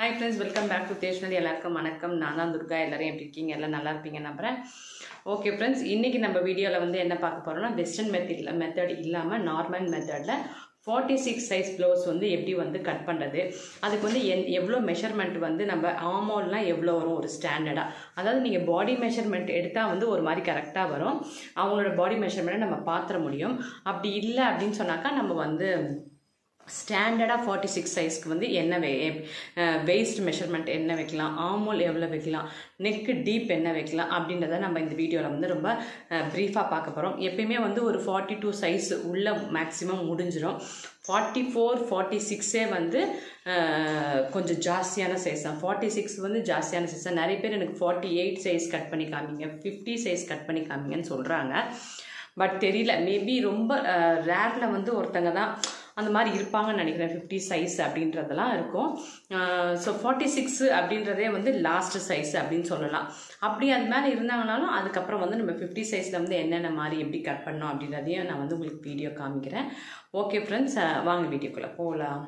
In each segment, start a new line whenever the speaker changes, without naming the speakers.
Hi friends, welcome back to Stationery. எல்லாருக்கும் வணக்கம். நான் தான் துர்கா. எல்லாரும் எப்படி இருக்கீங்க? எல்லாம் நல்லா இருப்பீங்க நம்புறேன். ஓகே ஃப்ரெண்ட்ஸ், இன்னைக்கு நம்ம வீடியோல வந்து என்ன பார்க்க போறோம்னா வெஸ்டர்ன் மெத்தட் இல்லாம நார்மல் மெத்தட்ல 46 சைஸ் ப்ளவுஸ் வந்து எப்படி வந்து கட் பண்றது, அதுக்கு வந்து எவ்வளோ மெஷர்மெண்ட் வந்து நம்ம ஆமோல்லாம் எவ்வளோ வரும் ஒரு ஸ்டாண்டர்டா, அதாவது நீங்கள் பாடி மெஷர்மெண்ட் எடுத்தால் வந்து ஒரு மாதிரி கரெக்டாக வரும். அவங்களோட பாடி மெஷர்மெண்ட்டை நம்ம பார்த்துட முடியும். அப்படி இல்லை அப்படின்னு சொன்னாக்கா நம்ம வந்து ஸ்டாண்டர்டாக 46 சைஸ்க்கு வந்து என்ன வெயிஸ்ட் மெஷர்மெண்ட் என்ன வைக்கலாம், ஆமோல் எவ்வளோ வைக்கலாம், நெக்கு டீப் என்ன வைக்கலாம் அப்படின்றத நம்ம இந்த வீடியோவில் வந்து ரொம்ப ப்ரீஃபாக பார்க்க போகிறோம். எப்பயுமே வந்து ஒரு 42 சைஸ் உள்ள மேக்ஸிமம் முடிஞ்சிடும். 44 46 வந்து கொஞ்சம் ஜாஸ்தியான சைஸ் தான். 46 வந்து ஜாஸ்தியான சைஸ் தான். நிறைய பேர் எனக்கு 48 சைஸ் கட் பண்ணி காமிங்க, 50 சைஸ் கட் பண்ணி காமிங்கன்னு சொல்கிறாங்க. பட் தெரியல, மேபி ரொம்ப ரேரில் வந்து ஒருத்தங்க தான் அந்த மாதிரி இருப்பாங்கன்னு நினைக்கிறேன். 50 சைஸ் அப்படின்றதெல்லாம் இருக்கும். ஸோ 46 அப்படின்றதே வந்து லாஸ்ட் சைஸ் அப்படின்னு சொல்லலாம். அப்படி அது மேலே இருந்தாங்கனாலும் அதுக்கப்புறம் வந்து நம்ம 50 சைஸில் வந்து என்னென்ன மாதிரி எப்படி கட் பண்ணோம் அப்படின்றதையும் நான் வந்து உங்களுக்கு வீடியோ காமிக்கிறேன். ஓகே ஃப்ரெண்ட்ஸ், வாங்க வீடியோக்குள்ளே போகலாம்.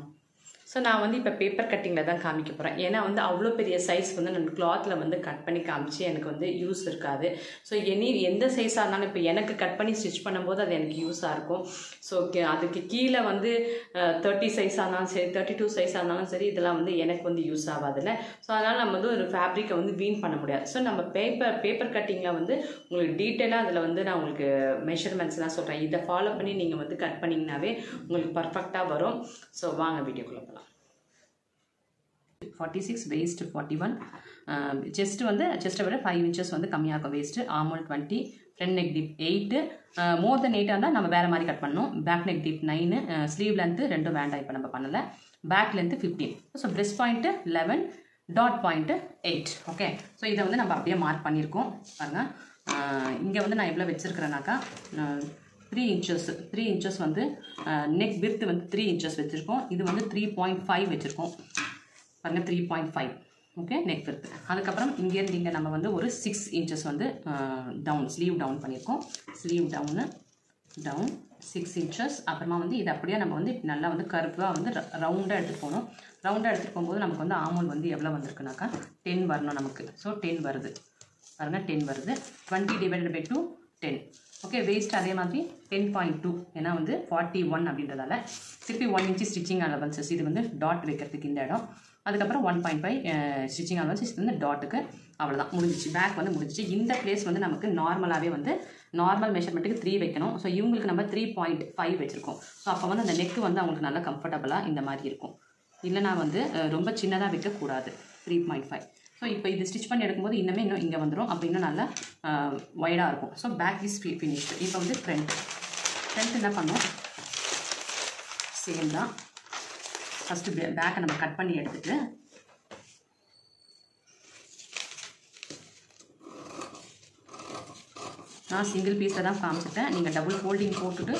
ஸோ நான் வந்து இப்போ பேப்பர் கட்டிங்கில் தான் காமிக்க போகிறேன். ஏன்னா வந்து அவ்வளோ பெரிய சைஸ் வந்து நம்ம கிளாத்தில் வந்து கட் பண்ணி காமிச்சு எனக்கு வந்து யூஸ் இருக்காது. ஸோ எந்த சைஸாக இருந்தாலும் இப்போ எனக்கு கட் பண்ணி ஸ்டிச் பண்ணும்போது அது எனக்கு யூஸாக இருக்கும். ஸோ அதுக்கு கீழே வந்து 30 சைஸாக இருந்தாலும் சரி, 32 சைஸாக இருந்தாலும் சரி, இதெல்லாம் வந்து எனக்கு வந்து யூஸ் ஆகாதுல்ல. ஸோ அதனால் நம்ம வந்து ஒரு ஃபேப்ரிக்கை வந்து வீண் பண்ண முடியாது. ஸோ நம்ம பேப்பர் கட்டிங்கில் வந்து உங்களுக்கு டீட்டெயிலாக அதில் வந்து நான் உங்களுக்கு மெஷர்மெண்ட்ஸ்லாம் சொல்கிறேன். இதை ஃபாலோ பண்ணி நீங்கள் வந்து கட் பண்ணிங்கனாவே உங்களுக்கு பர்ஃபெக்டாக வரும். ஸோ வாங்க வீடியோக்குள்ளே போகலாம். 46 waist 41, செஸ்ட் வந்து செஸ்ட்டை விட 5 இன்ச்சஸ் வந்து கம்மியாக இருக்கும் வேஸ்ட்டு. ஆர்மல் 20, front neck deep 8, more then 8 இருந்தால் நம்ம வேறு மாதிரி கட் பண்ணணும். Back neck deep 9, sleeve length ரெண்டும் வேண்டாம், இப்போ நம்ம பண்ணலை. Back length 15. So breast point 11, dot point 8. Okay, so இதை வந்து நம்ம அப்படியே மார்க் பண்ணியிருக்கோம் பாருங்கள். இங்கே வந்து நான் எவ்வளோ வச்சுருக்கிறேனாக்கா 3 இன்ச்சஸ் வந்து நெக் விர்த் வந்து 3 இன்ச்சஸ் வச்சுருக்கோம். இது வந்து 3.5 வச்சுருக்கோம் பாருங்கள், 3.5. Okay, neck width. அதுக்கப்புறம் இங்கேருந்து இங்கே நம்ம வந்து ஒரு 6 இன்ச்சஸ் வந்து டவுன், ஸ்லீவ் டவுன் பண்ணியிருக்கோம். Sleeve down 6 inches. அப்புறமா வந்து இது அப்படியே நம்ம வந்து நல்லா வந்து கர்வாக வந்து ரவுண்டாக எடுத்துகிட்டு போகணும். ரவுண்டாக எடுத்துகிட்டு போகும்போது நமக்கு வந்து ஆமோல் வந்து எவ்வளோ வந்திருக்குனாக்கா 10 வரணும் நமக்கு. ஸோ 10 வருது பாருங்கள், 10 வருது. 20 டிவைடட் பை 2 10. ஓகே, வேஸ்ட் அதே மாதிரி 10.2, ஏன்னா வந்து 41 அப்படின்றதால திருப்பி 1 இன்ச்சு ஸ்டிச்சிங் அலவன்சஸ். இது வந்து டாட் வைக்கிறதுக்கு இந்த இடம். அதுக்கப்புறம் 1.5 ஸ்டிச்சிங் அலவன்சஸ். இது வந்து டாட்டுக்கு. அவ்வளோதான், முடிஞ்சிச்சு. பேக் வந்து முடிஞ்சிச்சு. இந்த பிளேஸ் வந்து நமக்கு நார்மலாகவே வந்து நார்மல் மெஷர்மெண்ட்டுக்கு 3 வைக்கணும். ஸோ இவங்களுக்கு நம்ம 3.5 வச்சுருக்கோம். ஸோ அப்போ வந்து அந்த நெக்கு வந்து அவங்களுக்கு நல்லா கம்ஃபர்டபுளாக இந்த மாதிரி இருக்கும். இல்லைனா வந்து ரொம்ப சின்னதாக வைக்கக்கூடாது. 3.5. ஸோ இப்போ இது ஸ்டிச் பண்ணி எடுக்கும்போது இன்னும் இங்கே வந்துடும். அப்போ இன்னும் நல்லா வைடாக இருக்கும். So back is finished. இப்போ வந்து ஃப்ரண்ட் என்ன பண்ணோம், சேம் தான். ஃபஸ்ட்டு பேக்கை நம்ம கட் பண்ணி எடுத்துட்டு நான் சிங்கிள் பீஸில் தான் காமிச்சிட்டேன். நீங்கள் டபுள் ஃபோல்டிங் போட்டுட்டு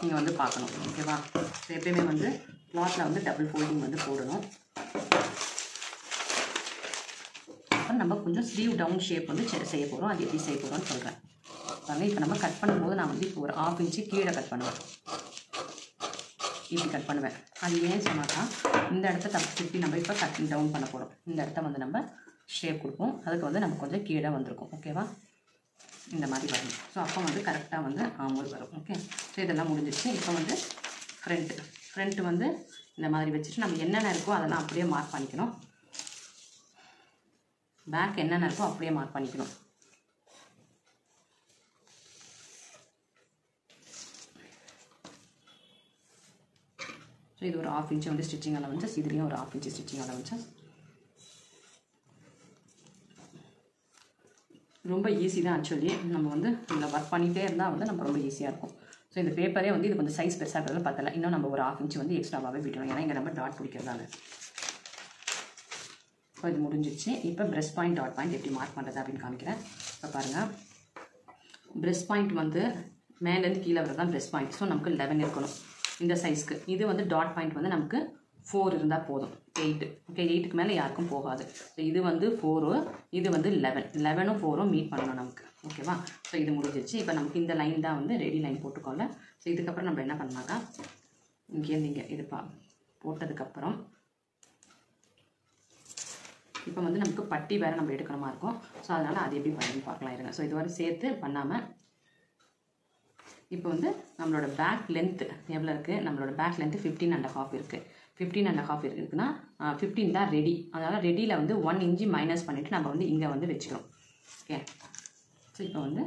நீங்கள் வந்து பார்க்கணும். ஓகேவா? ஸோ எப்பயுமே வந்து கிளாத்தில் வந்து டபுள் ஃபோல்டிங் வந்து போடணும். அப்புறம் நம்ம கொஞ்சம் ஸ்லீவ் டவுன் ஷேப் வந்து செய்ய போகிறோம். அது எப்படி செய்ய போகிறோம்னு சொல்கிறேன் பாருங்கள். இப்போ நம்ம கட் பண்ணும்போது நான் வந்து இப்போ ஒரு 1/2 இன்ச்சு கீழே கட் பண்ணுவேன். இப்படி கட் பண்ணுவேன். அது ஏன் சொன்னாக்கா இந்த இடத்த திருப்பி நம்ம இப்போ கட் டவுன் பண்ண போகிறோம். இந்த இடத்த வந்து நம்ம ஷேப் கொடுப்போம். அதுக்கு வந்து நம்ம கொஞ்சம் கீழே வந்திருக்கும். ஓகேவா? இந்த மாதிரி வரணும். ஸோ அப்போ வந்து கரெக்டாக வந்து ஆமோல் வரும். ஓகே, ஸோ இதெல்லாம் முடிஞ்சிடுச்சு. இப்போ வந்து ஃப்ரண்ட்டு வந்து இந்த மாதிரி வச்சுட்டு நம்ம என்னென்ன இருக்கோ அதெல்லாம் அப்படியே மார்க் பண்ணிக்கணும். பேக் என்னென்ன இருக்கோ அப்படியே மார்க் பண்ணிக்கணும். ஸோ இது ஒரு 1/2 இன்ச்சு வந்து ஸ்டிச்சிங் அலவன்சஸ். இதுலேயும் ஒரு 1/2 இன்ச்சு ஸ்டிச்சிங் அலவன்சஸ். ரொம்ப ஈஸி தான் ஆக்சுவலி. நம்ம வந்து இதில் ஒர்க் பண்ணிகிட்டே இருந்தால் வந்து நம்ம ரொம்ப ஈஸியாக இருக்கும். ஸோ இந்த பேப்பரே வந்து இது கொஞ்சம் சைஸ் பெருசாக இருக்கிறது பத்தலை. இன்னும் நம்ம ஒரு 1/2 இன்ச்சு வந்து எக்ஸ்ட்ராவாகவே விட்டுருவோம். ஏன்னா இங்கே நம்ம டாட் பிடிக்கிறதால. ஸோ இது முடிஞ்சிச்சு. இப்போ பிரெஸ்ட் பாயிண்ட் டாட் பாயிண்ட் எப்படி மார்க் பண்ணுறது அப்படின்னு காமிக்கிறேன். இப்போ பாருங்கள், பிரெஸ்ட் பாயிண்ட் வந்து மேலேருந்து கீழே வரது தான் பிரெஸ்ட் பாயிண்ட். ஸோ நமக்கு 11 இருக்கணும் இந்த சைஸ்க்கு. இது வந்து டாட் பாயிண்ட் வந்து நமக்கு 4 இருந்தால் போதும். 8. ஓகே, 8க்கு மேலே யாருக்கும் போகாது. ஸோ இது வந்து 4, இது வந்து 11ம் 4ம் மீட் பண்ணணும் நமக்கு. ஓகேவா? ஸோ இது முடிஞ்சிச்சு. இப்போ நமக்கு இந்த லைன் தான் வந்து ரெடி லைன் போட்டுக்கோங்க. ஸோ இதுக்கப்புறம் நம்ம என்ன பண்ணாக்கா இங்கேருந்து இங்கே இது போட்டதுக்கப்புறம் இப்போ வந்து நமக்கு பட்டி வேறு நம்ம எடுக்கணுமா இருக்கும். ஸோ அதனால் அது எப்படி பண்ணுன்னு பார்க்கலாம் இருங்க. ஸோ இது வரை சேர்த்து பண்ணாமல் இப்போ வந்து நம்மளோட பேக் லென்த்து எவ்வளோ இருக்குது? நம்மளோட பேக் லென்த்து 15.5 இருக்குது. 15.5 இருக்குதுன்னா 15 தான் ரெடி. அதனால் ரெடியில் வந்து 1 இன்ச்சு மைனஸ் பண்ணிவிட்டு நம்ம வந்து இங்கே வந்து வச்சுக்கிறோம். ஓகே. ஸோ இப்போ வந்து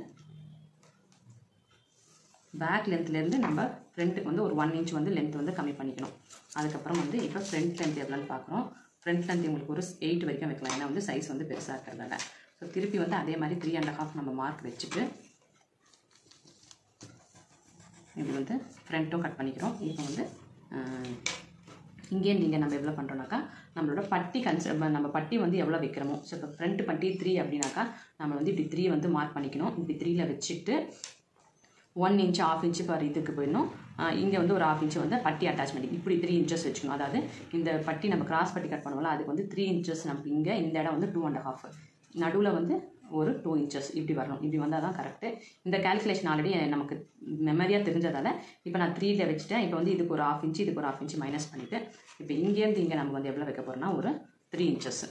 பேக் லென்த்லேருந்து நம்ம ஃப்ரண்ட்டுக்கு வந்து ஒரு 1 இன்ச் வந்து லென்த் வந்து கம்மி பண்ணிக்கணும். அதுக்கப்புறம் வந்து இப்போ ஃப்ரண்ட் லென்த் எவ்வளோன்னு பார்க்குறோம். ஃப்ரண்ட் லென்த் உங்களுக்கு ஒரு 8 வரைக்கும் வைக்கலாம். ஏன்னா வந்து சைஸ் வந்து பெருசாக இருக்கிறதால. ஸோ திருப்பி வந்து அதே மாதிரி 3.5 நம்ம மார்க் வச்சுட்டு இது வந்து ஃப்ரண்ட்டும் கட் பண்ணிக்கிறோம். இப்போ வந்து இங்கேருந்து இங்கே நம்ம எவ்வளோ பண்ணுறோம்னாக்கா நம்மளோட பட்டி நம்ம பட்டி வந்து எவ்வளோ வைக்கிறோமோ. ஸோ இப்போ ஃப்ரண்ட் பட்டி 3 அப்படின்னாக்கா நம்ம வந்து இப்படி 3 வந்து மார்க் பண்ணிக்கணும். இப்படி 3ல் வச்சுட்டு 1 இன்ச் 1/2 இன்ச்சு பர் இதுக்கு போயிடணும். இங்கே வந்து ஒரு 1/2 இன்ச்சு வந்து பட்டி அட்டாச்மெண்ட் இப்படி 3 இன்ச்சஸ் வச்சுக்கணும். அதாவது இந்த பட்டி நம்ம கிராஸ் பட்டி கட் பண்ணுவோம்ல, அதுக்கு வந்து 3 இன்ச்சஸ் நமக்கு இங்கே இந்த இடம் வந்து 2.5, நடுவில் வந்து ஒரு 2 இன்ச்சஸ் இப்படி வரணும். இப்படி வந்தால் தான் கரெக்டு. இந்த கேல்குலேஷன் ஆல்ரெடி நமக்கு மெமரியாக தெரிஞ்சதால் இப்போ நான் 3ல் வச்சுட்டேன். இப்போ வந்து இதுக்கு ஒரு 1/2 இன்ச்சு இதுக்கு ஒரு 1/2 இன்ச்சு மைனஸ் பண்ணிவிட்டு இப்போ இங்கேருந்து இங்கே நம்ம வந்து எவ்வளோ வைக்க போகிறோம்னா ஒரு 3 இன்ச்சஸ்.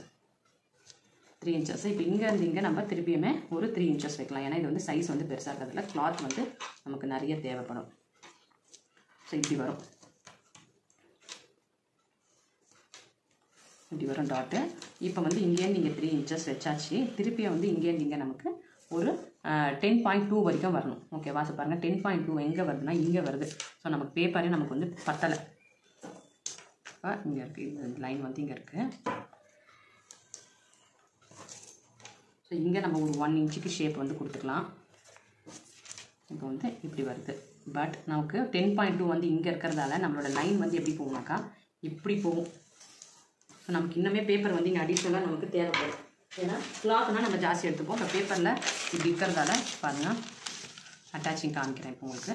இப்போ இங்கேருந்து இங்கே நம்ம திருப்பியுமே ஒரு 3 இன்ச்சஸ் வைக்கலாம். ஏன்னா இது வந்து சைஸ் வந்து பெருசாக இருக்கிறதுல கிளாத் வந்து நமக்கு நிறைய தேவைப்படும். ஸோ இப்படி வரும், இப்படி வரும் டாட்டு. இப்போ வந்து இங்கேருந்து இங்கே 3 இன்ச்சஸ் வச்சாச்சு. திருப்பியும் வந்து இங்கேருந்து இங்கே நமக்கு ஒரு 10.2 வரைக்கும் வரணும். ஓகேவா? ஸோ பாருங்கள் 10.2 எங்கே வருதுன்னா இங்கே வருது. ஸோ நமக்கு பேப்பரே நமக்கு வந்து பத்தலை. இப்போ இங்கே இருக்குது, இந்த லைன் வந்து இங்கே இருக்குது. ஸோ இங்கே நம்ம ஒரு 1 இன்ச்சுக்கு ஷேப் வந்து கொடுத்துக்கலாம். இப்போ வந்து இப்படி வருது. பட் நமக்கு 10.2 வந்து இங்கே இருக்கிறதால நம்மளோட லைன் வந்து எப்படி போகும்னாக்கா இப்படி போகும். ஸோ நமக்கு இன்னுமே பேப்பர் வந்து இங்கே அடிஷ்னலாக நமக்கு தேவைப்படும். ஏன்னா கிளாத்னால் நம்ம ஜாஸ்தி எடுத்துப்போம். இப்போ பேப்பரில் இப்படி இருக்கிறதால பாருங்கள் அட்டாச்சிங் காமிக்கிறேன். இப்போ உங்களுக்கு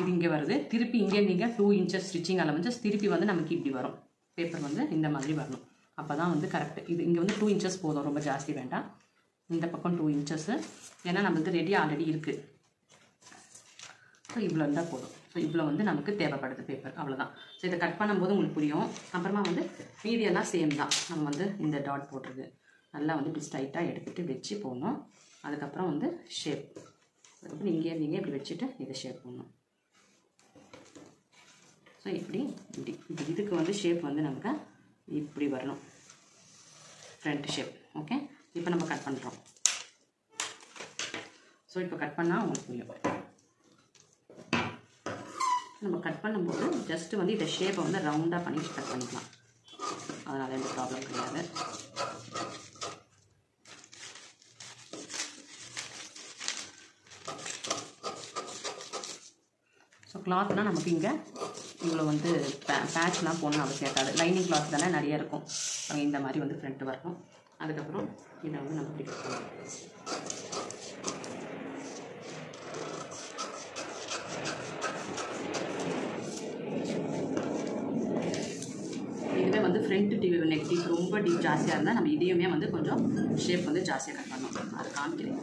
இது இங்கே வருது. திருப்பி இங்கே நீங்கள் 2 இன்ச்சஸ் ஸ்டிச்சிங் அலவன்சஸ் திருப்பி வந்து நமக்கு இப்படி வரும். பேப்பர் வந்து இந்த மாதிரி வரணும். அப்போ தான் வந்து கரெக்டு. இது இங்கே வந்து 2 இன்ச்சஸ் போதும், ரொம்ப ஜாஸ்தி வேண்டாம். இந்த பக்கம் 2 இன்ச்சஸ்ஸு, ஏன்னா நம்மளுக்கு ரெடி ஆல்ரெடி இருக்குது. ஸோ இவ்வளோ இருந்தால் போதும். ஸோ இவ்வளோ வந்து நமக்கு தேவைப்படுது பேப்பர், அவ்வளோதான். ஸோ இதை கட் பண்ணும்போது உங்களுக்கு புரியும். அப்புறமா வந்து மீதியெல்லாம் சேம் தான். நம்ம வந்து இந்த டாட் போடுறது நல்லா வந்து இப்படி ஸ்ட்ரைட்டாக எடுத்துகிட்டு வச்சு போடணும். அதுக்கப்புறம் வந்து ஷேப், அதுக்கப்புறம் இங்கேருந்து இங்கே இப்படி வச்சுட்டு இதை ஷேப் பண்ணணும். ஸோ இப்படி இதுக்கு வந்து ஷேப் வந்து நமக்கு இப்படி வரணும், ஃப்ரண்ட் ஷேப். ஓகே. இப்போ நம்ம கட் பண்ணுறோம். ஸோ இப்போ கட் பண்ணால் உங்களுக்கு புரியும். நம்ம கட் பண்ணும்போது ஜஸ்ட்டு வந்து இந்த ஷேப்பை வந்து ரவுண்டாக பண்ணி கட் பண்ணிக்கலாம். அதனால் எந்த ப்ராப்ளம் கிடையாது. ஸோ கிளாத்னால் நமக்கு இங்கே இவ்வளோ வந்து பேட்ச்லாம் போடணும் அவசியம் இருக்காது. லைனிங் கிளாத் தானே நிறைய இருக்கும். இந்த மாதிரி வந்து ஃப்ரண்ட்டு வரணும். அதுக்கப்புறம் இதை வந்து நம்ம இப்படி கட் பண்ணலாம். இதுவே வந்து ஃப்ரண்ட் நெக் டீப் ரொம்ப டீப் ஜாஸ்தியாக இருந்தால் நம்ம இதையுமே வந்து கொஞ்சம் ஷேப் வந்து ஜாஸ்தியாக கட் பண்ணணும். அது காமிக்கிறேன்.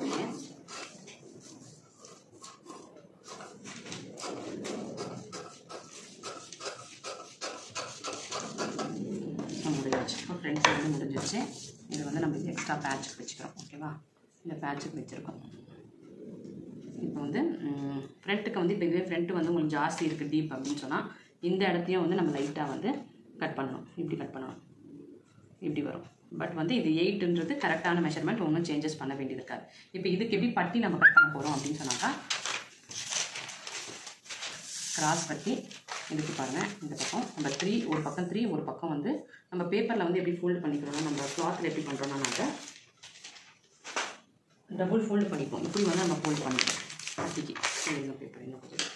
ஃப்ரண்ட்ஸ் வந்து முடிஞ்சிச்சு. இதை வந்து நம்ம எக்ஸ்ட்ரா பேட்சுக்கு வச்சுக்கிறோம். ஓகேவா? இந்த பேட்சுக்கு வச்சுருக்கோம். இப்போ வந்து ஃப்ரண்ட்டுக்கு வந்து இப்போ இதுவே ஃப்ரண்ட்டு வந்து உங்களுக்கு ஜாஸ்தி இருக்குது டீப் அப்படின்னு சொன்னால் இந்த இடத்தையும் வந்து நம்ம லைட்டாக வந்து கட் பண்ணணும். இப்படி கட் பண்ணணும், இப்படி வரும். பட் வந்து இது 8ன்றது கரெக்டான மெஷர்மெண்ட், ஒன்றும் சேஞ்சஸ் பண்ண வேண்டியது இருக்காது. இப்போ இதுக்கு எப்படி பட்டி நம்ம கட் பண்ண போகிறோம் அப்படின்னு சொன்னாக்கா கிராஸ் பட்டி இதுக்கு பாருங்கள். இந்த பக்கம் நம்ம 3, ஒரு பக்கம் 3, ஒரு பக்கம் வந்து நம்ம பேப்பரில் வந்து எப்படி ஃபோல்டு பண்ணிக்கிறோம்னா நம்ம கிளாத்தில் எப்படி பண்ணுறோம்னா நாங்கள் டபுள் ஃபோல்டு பண்ணிப்போம். இப்படி வந்து நம்ம ஃபோல்டு பண்ணிப்போம் பட்டிக்கு. இன்னும் பேப்பர் இன்னும் கொஞ்சம்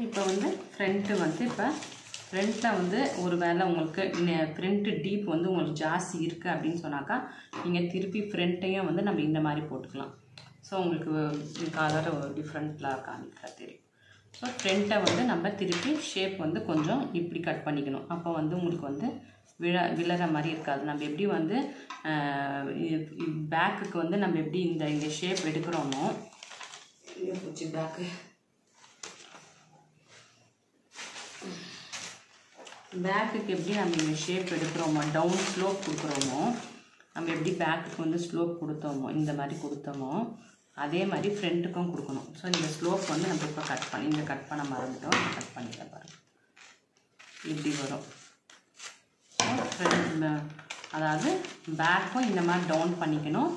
இப்போ வந்து ஃப்ரண்ட்டு வந்து இப்போ ஃப்ரண்ட்டில் வந்து ஒரு வேளை உங்களுக்கு ஃப்ரண்ட்டு டீப் வந்து உங்களுக்கு ஜாஸ்தி இருக்குது அப்படின்னு சொன்னாக்கா நீங்கள் திருப்பி ஃப்ரண்ட்டையும் வந்து நம்ம இந்த மாதிரி போட்டுக்கலாம். ஸோ உங்களுக்கு கலர் டிஃப்ரெண்ட்லாம் காமிக்க தெரியும். ஸோ ஃப்ரண்ட்டை வந்து நம்ம திருப்பி ஷேப் வந்து கொஞ்சம் இப்படி கட் பண்ணிக்கணும். அப்போ வந்து உங்களுக்கு வந்து விழற மாதிரி இருக்காது. நம்ம எப்படி வந்து பேக்குக்கு வந்து நம்ம எப்படி இங்கே ஷேப் எடுக்கிறோமோ, போச்சு பேக்கு, பேக்குக்கு எப்படி நம்ம இங்கே ஷேப் எடுக்கிறோமோ, டவுன் ஸ்லோப் கொடுக்குறோமோ, நம்ம எப்படி பேக்குக்கு வந்து ஸ்லோப் கொடுத்தோமோ, இந்த மாதிரி கொடுத்தோமோ, அதே மாதிரி ஃப்ரண்ட்டுக்கும் கொடுக்கணும். ஸோ இந்த ஸ்லோப் வந்து நம்ம இப்போ இங்கே கட் பண்ண மறந்துட்டோம். கட் பண்ணிக்கலாம் பாருங்கள், இப்படி வரும். ஸோ ஃப்ரண்ட் அதாவது பேக்கும் இந்த மாதிரி டவுன் பண்ணிக்கணும்.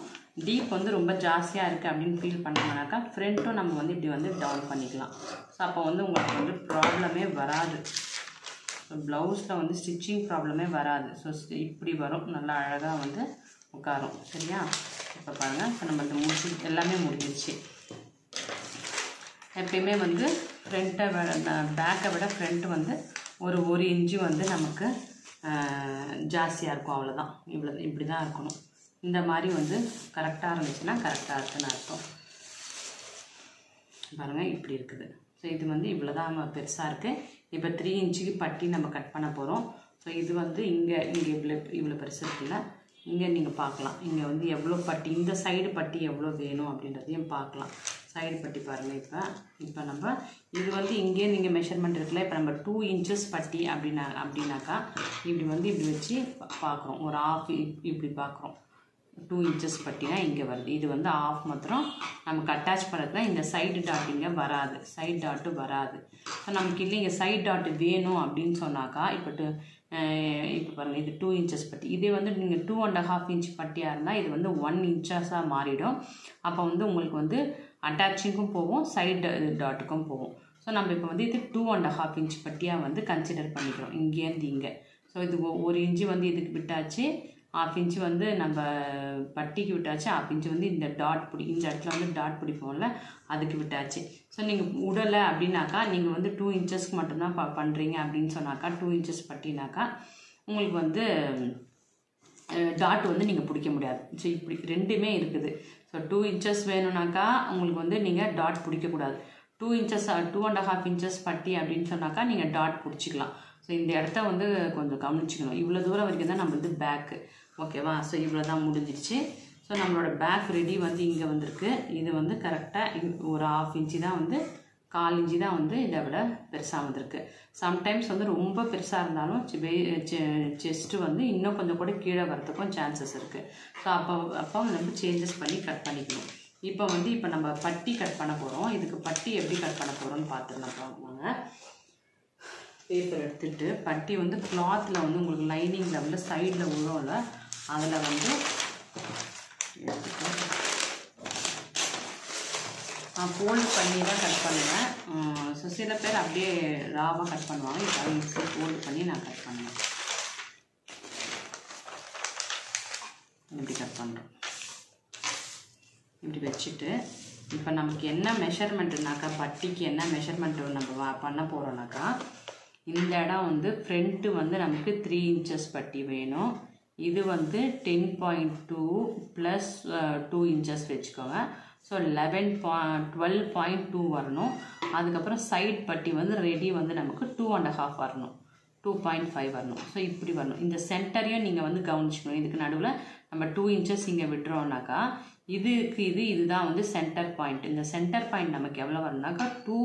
டீப் வந்து ரொம்ப ஜாஸ்தியாக இருக்குது அப்படின்னு ஃபீல் பண்ணோம்னாக்கா ஃப்ரண்ட்டும் நம்ம வந்து இப்படி வந்து டவுன் பண்ணிக்கலாம். ஸோ அப்போ வந்து உங்களுக்கு வந்து ப்ராப்ளமே வராது. ஸோ ப்ளவுஸில் வந்து ஸ்டிச்சிங் ப்ராப்ளமே வராது. ஸோ இப்படி வரும், நல்லா அழகாக வந்து உட்காரும். சரியா? இப்போ பாருங்கள், இப்போ நம்ம இந்த எல்லாமே முடிஞ்சிருச்சு. எப்பயுமே வந்து ஃப்ரண்ட்டை பேக்கை விட ஃப்ரண்ட்டு வந்து ஒரு இன்ச்சு வந்து நமக்கு ஜாஸ்தியாக இருக்கும். அவ்வளோதான், இப்படி தான் இருக்கணும். இந்த மாதிரி வந்து கரெக்டாக இருந்துச்சுன்னா கரெக்டாக இருக்குன்னு அர்த்தம். பாருங்கள், இப்படி இருக்குது. ஸோ இது வந்து இவ்வளோ தான் பெருசாக இருக்குது. இப்போ 3 இன்ச்சுக்கு பட்டி நம்ம கட் பண்ண போகிறோம். ஸோ இது வந்து இங்கே இவ்வளோ பெருசு இருக்குல்ல, இங்கே நீங்கள் பார்க்கலாம். இங்கே வந்து எவ்வளோ பட்டி, இந்த சைடு பட்டி எவ்வளோ வேணும் அப்படின்றதையும் பார்க்கலாம். சைடு பட்டி பாருங்கள். இப்போ நம்ம இது வந்து இங்கே நீங்கள் மெஷர்மெண்ட் இருக்குல்ல, இப்போ நம்ம 2 இன்ச்சஸ் பட்டி அப்படின்னாக்கா இப்படி வச்சு பார்க்குறோம். ஒரு ஆஃப் இப்படி பார்க்குறோம். 2 இன்ச்சஸ் பட்டினா இங்கே வருது. இது வந்து ஆஃப் மாத்திரம் நமக்கு அட்டாச் பண்ணுறதுனா இந்த சைடு டாட் இங்கே வராது, சைடு டாட்டு வராது. ஸோ நமக்கு இல்லை இங்கே சைடு டாட்டு வேணும் அப்படின்னு சொன்னாக்கா இப்போ பாருங்கள், இது 2 இன்ச்சஸ் பட்டி. இதே வந்து நீங்கள் 2.5 இன்ச் பட்டியாக இருந்தால் இது வந்து 1 இன்ச்சஸாக மாறிடும். அப்போ வந்து உங்களுக்கு வந்து அட்டாச்சிங்கும் போகும், சைடு டாட்டுக்கும் போகும். ஸோ நம்ம இப்போ வந்து இது 2.5 இன்ச் பட்டியாக வந்து கன்சிடர் பண்ணிக்கிறோம், இங்கேருந்து இங்கே. ஸோ இது 1 இன்ச்சு வந்து இதுக்கு விட்டாச்சு, 1/2 இன்ச்சு வந்து நம்ம பட்டிக்கு விட்டாச்சு, 1/2 இன்ச்சு வந்து இந்த இந்த இடத்துல வந்து டாட் பிடிப்போம்ல அதுக்கு விட்டாச்சு. ஸோ நீங்கள் உடலை அப்படின்னாக்கா நீங்கள் வந்து 2 இன்ச்சஸ்க்கு மட்டும்தான் பண்ணுறீங்க அப்படின்னு சொன்னாக்கா, 2 இன்ச்சஸ் பட்டினாக்கா உங்களுக்கு வந்து டாட் வந்து நீங்கள் பிடிக்க முடியாது. ஸோ இப்படி ரெண்டுமே இருக்குது. ஸோ 2 இன்ச்சஸ் வேணும்னாக்கா உங்களுக்கு வந்து நீங்கள் டாட் பிடிக்கக்கூடாது. 2 இன்ச்சஸ் 2.5 இன்ச்சஸ் பட்டி அப்படின்னு சொன்னாக்கா நீங்கள் டாட் பிடிச்சிக்கலாம். ஸோ இந்த இடத்த வந்து கொஞ்சம் கவனிச்சிக்கணும். இவ்வளோ தூரம் வரைக்கும் தான் நம்ம வந்து பேக்கு, ஓகேவா? ஸோ இவ்வளோ தான் முடிஞ்சிடுச்சு. ஸோ நம்மளோட பேக் ரெடி வந்து இங்கே வந்திருக்கு. இது வந்து கரெக்டாக ஒரு 1/2 இன்ச்சு தான் வந்து, 1/4 இன்ச்சு தான் வந்து இதை விட பெருசாக வந்திருக்கு. சம்டைம்ஸ் வந்து ரொம்ப பெருசாக இருந்தாலும் செஸ்ட்டு வந்து இன்னும் கொஞ்சம் கூட கீழே வரத்துக்கும் சான்சஸ் இருக்குது. ஸோ அப்போ நம்ம சேஞ்சஸ் பண்ணி கட் பண்ணிக்கணும். இப்போ நம்ம பட்டி கட் பண்ண போகிறோம். இதுக்கு பட்டி எப்படி கட் பண்ண போகிறோம்னு பார்த்துக்கலாம். பார்ப்பாங்க, பேப்பர் எடுத்துகிட்டு பட்டி வந்து கிளாத்தில் வந்து உங்களுக்கு லைனிங் லெவலில் சைடில் விழும்ல, அதில் வந்து நான் ஃபோல்ட் பண்ணி தான் கட் பண்ணுவேன். ஸோ சில பேர் அப்படியே ராவாக கட் பண்ணுவாங்க. இப்போ மிக்ஸி ஃபோல்ட் பண்ணி நான் கட் பண்ணுவேன். இப்படி கட் பண்ணுறேன். இப்படி வச்சுட்டு இப்போ நமக்கு என்ன மெஷர்மெண்ட்டுனாக்கா, பட்டிக்கு என்ன மெஷர்மெண்ட்டு நம்ம பண்ண போகிறோம்னாக்கா, இந்த இடம் வந்து ஃப்ரண்ட்டு வந்து நமக்கு 3 இன்ச்சஸ் பட்டி வேணும். இது வந்து 10.2 ப்ளஸ் 2 இன்ச்சஸ் வச்சுக்கோங்க. ஸோ 12.2 வரணும். அதுக்கப்புறம் சைட் பட்டி வந்து ரெடி வந்து நமக்கு 2.5 வரணும், 2.5 வரணும். ஸோ இப்படி வரணும். இந்த சென்டரையும் நீங்கள் வந்து கவனிச்சுக்கணும். இதுக்கு நடுவில் நம்ம 2 இன்ச்சஸ் இங்கே விட்டுறோம்னாக்கா இதுதான் வந்து சென்டர் பாயிண்ட். இந்த சென்டர் பாயிண்ட் நமக்கு எவ்வளோ வரணும்னாக்கா 2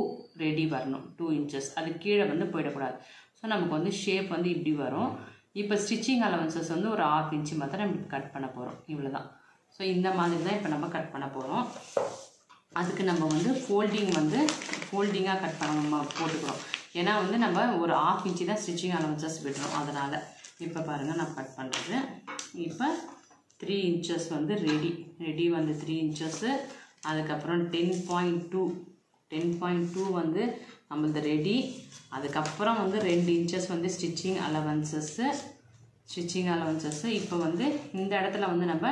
ரெடி வரணும், 2 இன்ச்சஸ். அது கீழே வந்து போயிடக்கூடாது. ஸோ நமக்கு வந்து ஷேப் வந்து இப்படி வரும். இப்போ ஸ்டிச்சிங் அலவன்சஸ் வந்து ஒரு 1/2 இன்ச்சு மாத்திரம் நம்ம கட் பண்ண போகிறோம். இவ்வளோ தான். ஸோ இந்த மாதிரி தான் இப்போ நம்ம கட் பண்ண போகிறோம். அதுக்கு நம்ம வந்து ஃபோல்டிங்காக கட் பண்ண போட்டுக்கிறோம். ஏன்னா வந்து நம்ம ஒரு 1/2 இன்ச்சு தான் ஸ்டிச்சிங் அலவன்சஸ் விடுறோம். அதனால் இப்போ பாருங்கள் நான் கட் பண்ணுறது. இப்போ 3 இன்ச்சஸ் வந்து ரெடி வந்து 3 இன்ச்சஸ்ஸு. அதுக்கப்புறம் 10.2 வந்து நம்மளது ரெடி. அதுக்கப்புறம் வந்து 2 இன்ச்சஸ் வந்து ஸ்டிச்சிங் அலவன்சஸ்ஸு. இப்போ வந்து இந்த இடத்துல வந்து நம்ம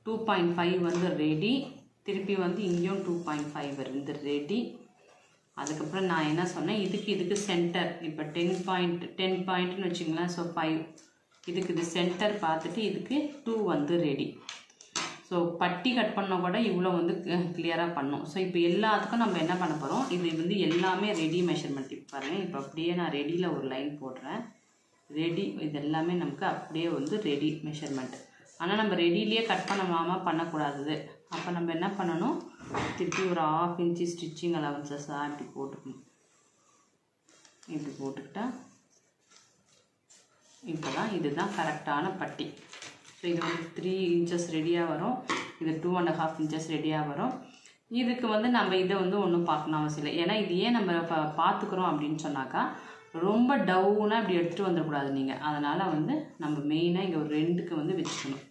2.5 வந்து ரெடி. திருப்பி வந்து இங்கேயும் 2.5 வந்து ரெடி. அதுக்கப்புறம் நான் என்ன சொன்னேன், இதுக்கு சென்டர் இப்போ 10 பாயிண்ட்னு வச்சுங்களேன். ஸோ 5 இது சென்டர் பார்த்துட்டு இதுக்கு 2 வந்து ரெடி. ஸோ பட்டி கட் பண்ணால் கூட இவ்வளோ வந்து கிளியராக பண்ணோம். ஸோ இப்போ எல்லாத்துக்கும் நம்ம என்ன பண்ண போகிறோம், இது வந்து எல்லாமே ரெடி மெஷர்மெண்ட். இப்போ பாருங்கள், இப்போ அப்படியே நான் ரெடியில் ஒரு லைன் போடுறேன். ரெடி. இது எல்லாமே நமக்கு அப்படியே வந்து ரெடி மெஷர்மெண்ட். ஆனால் நம்ம ரெடியிலேயே கட் பண்ணாமல் பண்ணக்கூடாது. அப்போ நம்ம என்ன பண்ணணும், திருப்பி ஒரு 1/2 இன்ச்சு ஸ்டிச்சிங் அலவன்சஸாக இப்படி போட்டுக்கணும். இப்படி போட்டுக்கிட்டா இப்போ தான் இதுதான் கரெக்டான பட்டி. ஸோ இது வந்து 3 இன்ச்சஸ் ரெடியாக வரும், இது 2.5 இன்ச்சஸ் ரெடியாக வரும். இதுக்கு வந்து நம்ம இதை வந்து ஒன்றும் பார்க்கணும் அவசியம் இல்லை. ஏன்னா இது ஏன் நம்ம பார்த்துக்குறோம் அப்படின்னு சொன்னாக்கா, ரொம்ப டவுனாக இப்படி எடுத்துகிட்டு வந்துடக்கூடாது நீங்கள். அதனால் வந்து நம்ம மெயினாக இங்கே ஒரு 2க்கு வந்து வச்சுக்கணும்.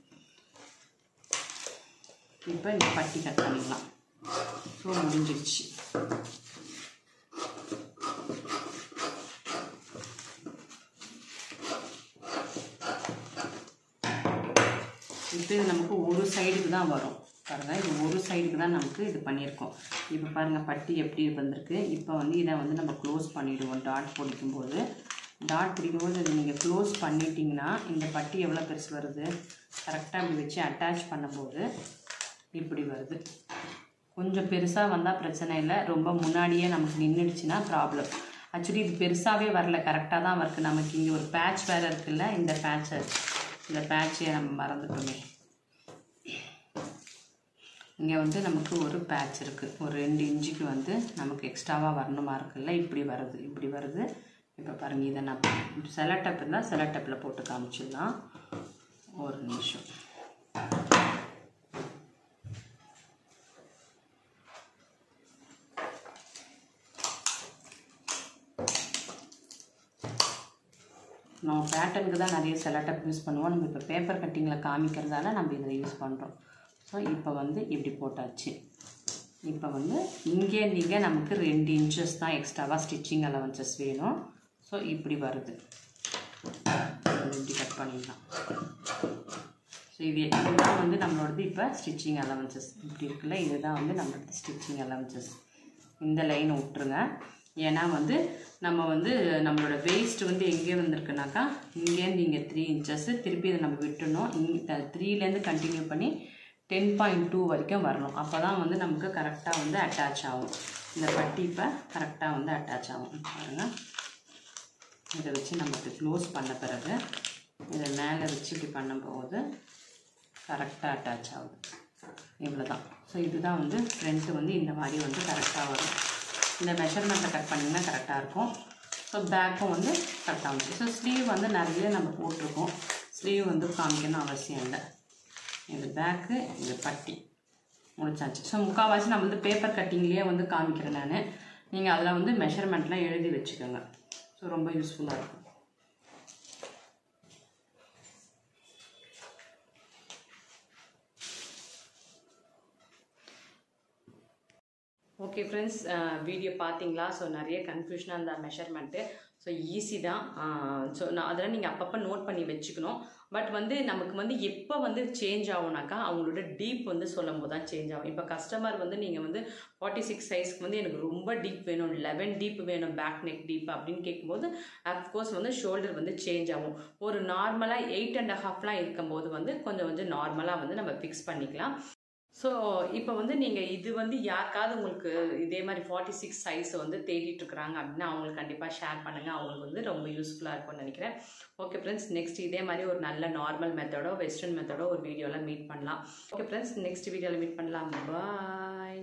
இப்போ இந்த பட்டி கட் பண்ணிக்கலாம். ஸோ முடிஞ்சிடுச்சு. இப்போ இது நமக்கு ஒரு சைடுக்கு தான் வரும் பாருங்கள். இது ஒரு சைடுக்கு தான் நமக்கு இது பண்ணியிருக்கோம். இப்போ பாருங்கள் பட்டி எப்படி வந்திருக்கு. இப்போ வந்து இதை வந்து நம்ம க்ளோஸ் பண்ணிவிடுவோம். டாட் பிடிக்கும்போது இதை நீங்கள் க்ளோஸ் பண்ணிட்டீங்கன்னா இந்த பட்டி எவ்வளோ பெருசு வருது, கரெக்டாக இப்படி வச்சு அட்டாச் பண்ணும்போது இப்படி வருது. கொஞ்சம் பெருசாக வந்தால் பிரச்சனை இல்லை, ரொம்ப முன்னாடியே நமக்கு நின்றுடுச்சுன்னா ப்ராப்ளம். ஆக்சுவலி இது பெருசாகவே வரல, கரெக்டாக தான் இருக்குது. நமக்கு இங்கே ஒரு பேட்ச் வேறு இருக்குல்ல, இந்த பேட்சை நம்ம மறந்துட்டோமே. இங்கே வந்து நமக்கு ஒரு பேட்ச் இருக்குது, ஒரு 2 இன்ச்சுக்கு வந்து நமக்கு எக்ஸ்ட்ராவாக வரணுமா இருக்குல்ல, இப்படி வருது. இப்போ பாருங்கள், இதை நான் செலட்டப் இருந்தால் செலட்டப்பில் போட்டு காமிச்சிடலாம். ஒரு நிமிஷம். நம்ம பேட்டர்னுக்கு தான் நிறைய செலட்டப் யூஸ் பண்ணுவோம். நம்ம இப்போ பேப்பர் கட்டிங்கில் காமிக்கிறதால நம்ம இதில் யூஸ் பண்ணுறோம். ஸோ இப்போ வந்து இப்படி போட்டாச்சு. இப்போ வந்து இங்கே நமக்கு 2 இன்ச்சஸ் தான் எக்ஸ்ட்ராவாக ஸ்டிச்சிங் அலவன்சஸ் வேணும். ஸோ இப்படி வருது, இப்படி கட் பண்ணிடலாம். ஸோ இதுதான் வந்து நம்மளோடது இப்போ ஸ்டிச்சிங் அலவன்சஸ். இப்படி இருக்குல்ல, இதுதான் வந்து நம்மளோட ஸ்டிச்சிங் அலவன்சஸ். இந்த லைனை விட்டுருங்க. ஏன்னா வந்து நம்ம வந்து நம்மளோட வேஸ்ட் வந்து எங்கே வந்திருக்குனாக்கா, இங்கேருந்து இங்கே 3 இன்ச்சஸ், திருப்பி இதை நம்ம விட்டுணும். இங்கே 3லேருந்து கண்டினியூ பண்ணி 10.2 வரைக்கும் வரணும். அப்போ தான் வந்து நமக்கு கரெக்டாக வந்து அட்டாச் ஆகும். இந்த பட்டி இப்போ கரெக்டாக வந்து அட்டாச் ஆகும். பாருங்கள், இதை வச்சு நமக்கு க்ளோஸ் பண்ண பிறகு இதை மேலே வச்சு இப்படி பண்ணும்போது கரெக்டாக அட்டாச் ஆகுது. இவ்வளோ தான். ஸோ இதுதான் வந்து ஃப்ரண்ட்டு வந்து இந்த மாதிரி வந்து கரெக்டாக வரும். இந்த மெஷர்மெண்ட்டில் கட் பண்ணிங்கன்னா கரெக்டாக இருக்கும். ஸோ பேக்கும் வந்து கரெக்டாக வந்துடும். ஸோ ஸ்லீவ் வந்து நிறைய நம்ம போட்டிருக்கோம், ஸ்லீவ் வந்து காமிக்கணும் அவசியம் இல்லை. இது பேக்கு, இது பட்டி முடிச்சாச்சு. ஸோ முக்கால்வாசி நம்ம வந்து பேப்பர் கட்டிங்லேயே வந்து காமிக்கிறேன் நான். நீங்கள் அதில் வந்து மெஷர்மெண்ட்லாம் எழுதி வச்சுக்கோங்க. ஸோ ரொம்ப யூஸ்ஃபுல்லாக இருக்கும். ஓகே ஃப்ரெண்ட்ஸ், வீடியோ பார்த்தீங்களா? ஸோ நிறைய கன்ஃபியூஷனாக அந்த மெஷர்மெண்ட்டு. ஸோ ஈஸி தான். ஸோ நான் அதெல்லாம் நீங்கள் அப்பப்போ நோட் பண்ணி வச்சுக்கணும். பட் வந்து நமக்கு வந்து எப்போ வந்து சேஞ்ச் ஆகும்னாக்கா, அவங்களோட டீப் வந்து சொல்லும் போது தான் சேஞ்ச் ஆகும். இப்போ கஸ்டமர் வந்து நீங்கள் வந்து 46 சைஸ்க்கு வந்து எனக்கு ரொம்ப டீப் வேணும், 11 டீப் வேணும், பேக் நெக் டீப் அப்படின்னு கேட்கும்போது அஃப்கோர்ஸ் வந்து ஷோல்டர் வந்து சேஞ்ச் ஆகும். ஒரு நார்மலாக 8.5 இருக்கும்போது வந்து கொஞ்சம் நார்மலாக வந்து நம்ம ஃபிக்ஸ் பண்ணிக்கலாம். ஸோ இப்போ வந்து நீங்கள் இது வந்து யாருக்காவது உங்களுக்கு இதே மாதிரி 46 சைஸ் வந்து தேடிட்டுருக்குறாங்க அப்படின்னா அவங்களுக்கு கண்டிப்பாக ஷேர் பண்ணுங்கள். அவங்களுக்கு வந்து ரொம்ப யூஸ்ஃபுல்லாக இருக்கும்னு நினைக்கிறேன். ஓகே ஃப்ரெண்ட்ஸ், நெக்ஸ்ட் இதே மாதிரி ஒரு நல்ல நார்மல் மெத்தடோ வெஸ்டர்ன் மெத்தடோ ஒரு வீடியோவில் மீட் பண்ணலாம். ஓகே ஃப்ரெண்ட்ஸ், நெக்ஸ்ட் வீடியோவில் மீட் பண்ணலாம். பாய்.